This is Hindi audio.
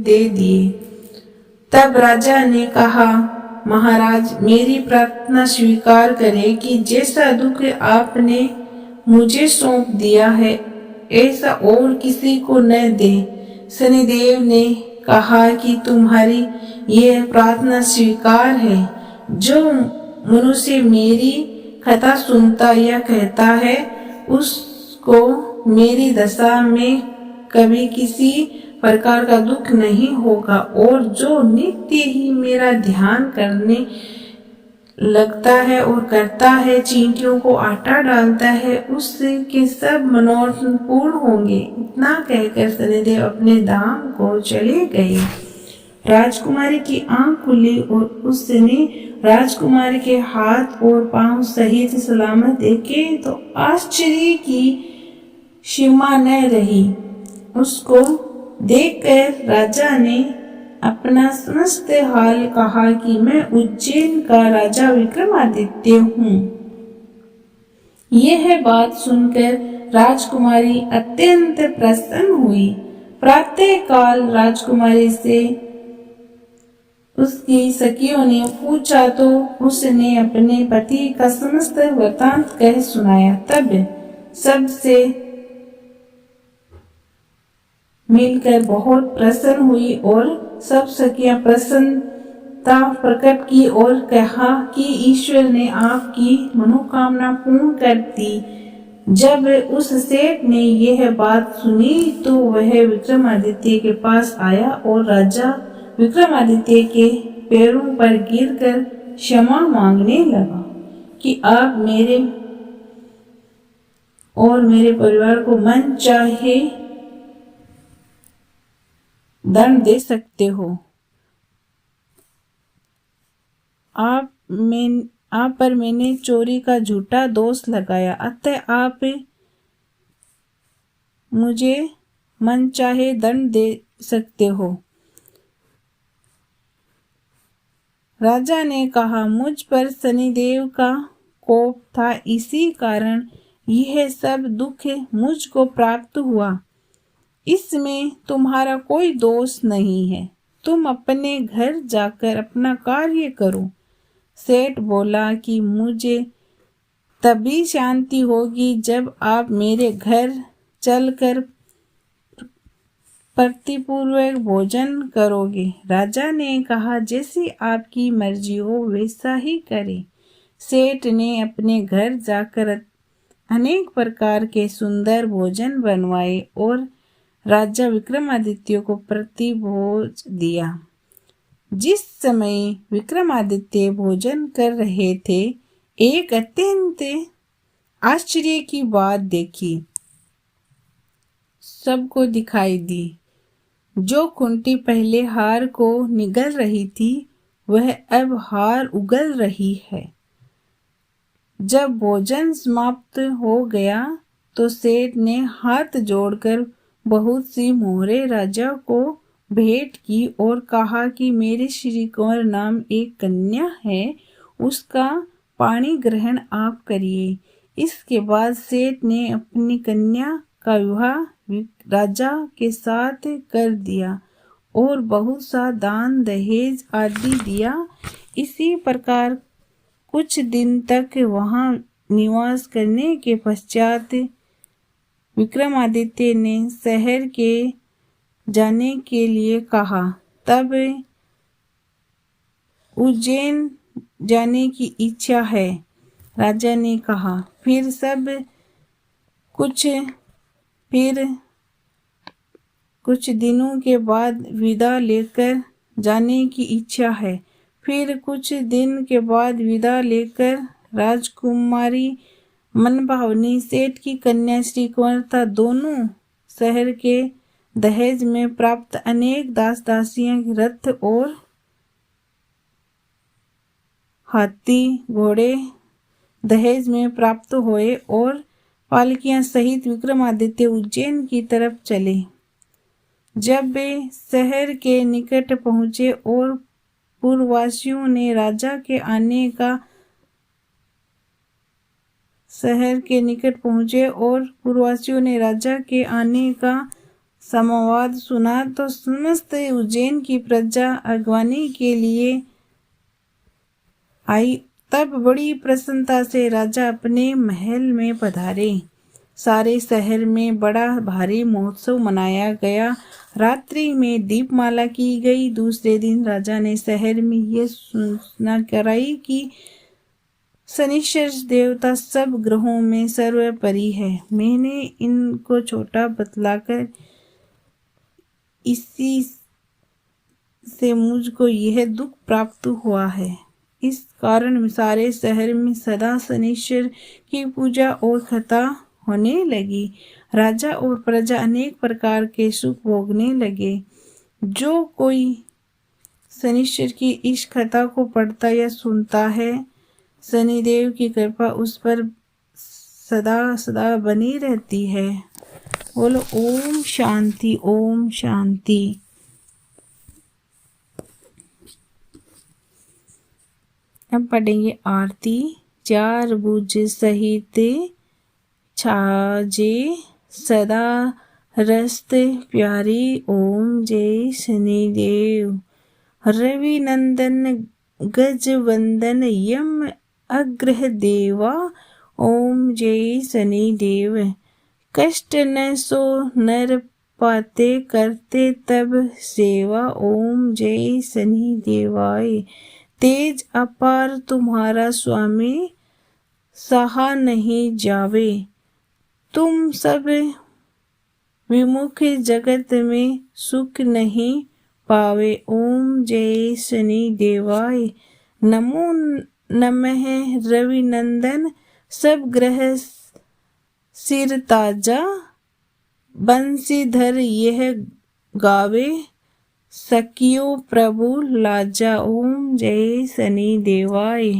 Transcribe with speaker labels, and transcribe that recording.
Speaker 1: दे दिए। तब राजा ने कहा, महाराज, मेरी प्रार्थना स्वीकार करें कि जैसा दुख आपने मुझे सौंप दिया है ऐसा और किसी को न दे। शनिदेव ने कहा कि तुम्हारी यह प्रार्थना स्वीकार है। जो मनुष्य मेरी कथा सुनता या कहता है उसको मेरी दशा में कभी किसी प्रकार का दुख नहीं होगा, और जो नित्य ही मेरा ध्यान करने लगता है और करता है, चींटियों को आटा डालता है, उसके सब मनोरथ पूर्ण होंगे। इतना कहकर शनिदेव अपने धाम को चले गए। राजकुमारी की आंख खुली और उसने राजकुमारी के हाथ और पांव सहित सलामत देखे तो आश्चर्य की सीमा न रही। उसको देखकर राजा ने अपना समस्त हाल कहा कि मैं उज्जैन का राजा विक्रमादित्य हूँ। यह बात सुनकर राजकुमारी अत्यंत प्रसन्न हुई। प्रातः काल राजकुमारी से उसकी सखियों ने पूछा तो उसने अपने पति का समस्त वृतांत कह सुनाया। तब सबसे मिलकर बहुत प्रसन्न हुई और सब सखियां प्रसन्नता प्रकट की और कहा कि ईश्वर ने आपकी मनोकामना पूर्ण कर दी। जब उस सेठ ने यह बात सुनी तो वह विक्रमादित्य के पास आया और राजा विक्रमादित्य के पैरों पर गिरकर क्षमा मांगने लगा कि आप मेरे और मेरे परिवार को मन चाहे दंड दे सकते हो। आप पर मैंने चोरी का झूठा दोष लगाया, अतः आप मुझे मन चाहे दंड दे सकते हो। राजा ने कहा, मुझ पर शनिदेव का कोप था, इसी कारण यह सब दुख मुझको प्राप्त हुआ। इसमें तुम्हारा कोई दोष नहीं है। तुम अपने घर जाकर अपना कार्य करो। सेठ बोला कि मुझे तभी शांति होगी जब आप मेरे घर चलकर प्रतिपूर्वक भोजन करोगे। राजा ने कहा, जैसी आपकी मर्जी हो वैसा ही करे। सेठ ने अपने घर जाकर अनेक प्रकार के सुंदर भोजन बनवाए और राजा विक्रमादित्य को प्रतिभोज दिया। जिस समय विक्रमादित्य भोजन कर रहे थे, एक अत्यंत आश्चर्य की बात देखी, सबको दिखाई दी। जो खूंटी पहले हार को निगल रही थी, वह अब हार उगल रही है। जब भोजन समाप्त हो गया तो सेठ ने हाथ जोड़कर बहुत सी मोहरें राजा को भेंट की और कहा कि मेरे श्री कुंवर नाम एक कन्या है, उसका पाणी ग्रहण आप करिए। इसके बाद सेठ ने अपनी कन्या का विवाह राजा के साथ कर दिया और बहुत सा दान दहेज आदि दिया। इसी प्रकार कुछ दिन तक वहां निवास करने के पश्चात विक्रमादित्य ने शहर के जाने के लिए कहा। तब उज्जैन जाने की इच्छा है, राजा ने कहा। फिर कुछ दिनों के बाद विदा लेकर जाने की इच्छा है। फिर कुछ दिन के बाद विदा लेकर राजकुमारी मनभावनी सेठ की कन्या श्री कुंवरता दोनों शहर के दहेज में प्राप्त अनेक दास दासियां, रथ और हाथी घोड़े दहेज में प्राप्त हुए और पालकियां सहित विक्रमादित्य उज्जैन की तरफ चले। जब वे शहर के निकट पहुंचे और पूर्ववासियों ने राजा के आने का संवाद सुना तो समस्त उज्जैन की प्रजा अगवानी के लिए आई। तब बड़ी प्रसन्नता से राजा अपने महल में पधारे। सारे शहर में बड़ा भारी महोत्सव मनाया गया। रात्रि में दीपमाला की गई। दूसरे दिन राजा ने शहर में यह सूचना कराई कि शनिश्चर देवता सब ग्रहों में सर्वोपरि है। मैंने इनको छोटा बतलाकर इसी से मुझको यह दुख प्राप्त हुआ है। इस कारण सारे शहर में सदा शनिश्चर की पूजा और कथा होने लगी। राजा और प्रजा अनेक प्रकार के सुख भोगने लगे। जो कोई शनिश्चर की इस कथा को पढ़ता या सुनता है, शनिदेव की कृपा उस पर सदा सदा बनी रहती है। बोलो ओम शांति, ओम शांति। अब पढ़ेंगे आरती। चार भुज सहित छाजे सदा रस्त प्यारी, ओम जय शनिदेव। रवि नंदन गज वंदन यम अग्रह देवा, ओम जय शनिदेव। कष्ट न सो नर पाते, करते तब सेवा, ओम जय शनिदेवाय। तेज अपार तुम्हारा स्वामी, सहा नहीं जावे। तुम सब विमुख जगत में सुख नहीं पावे, ओम जय शनिदेवाय। नमो नमः रवि नंदन, सब ग्रह सिर ताजा। बंसीधर यह गावे, सखियो प्रभु लाजा, ओम जय शनिदेवाय।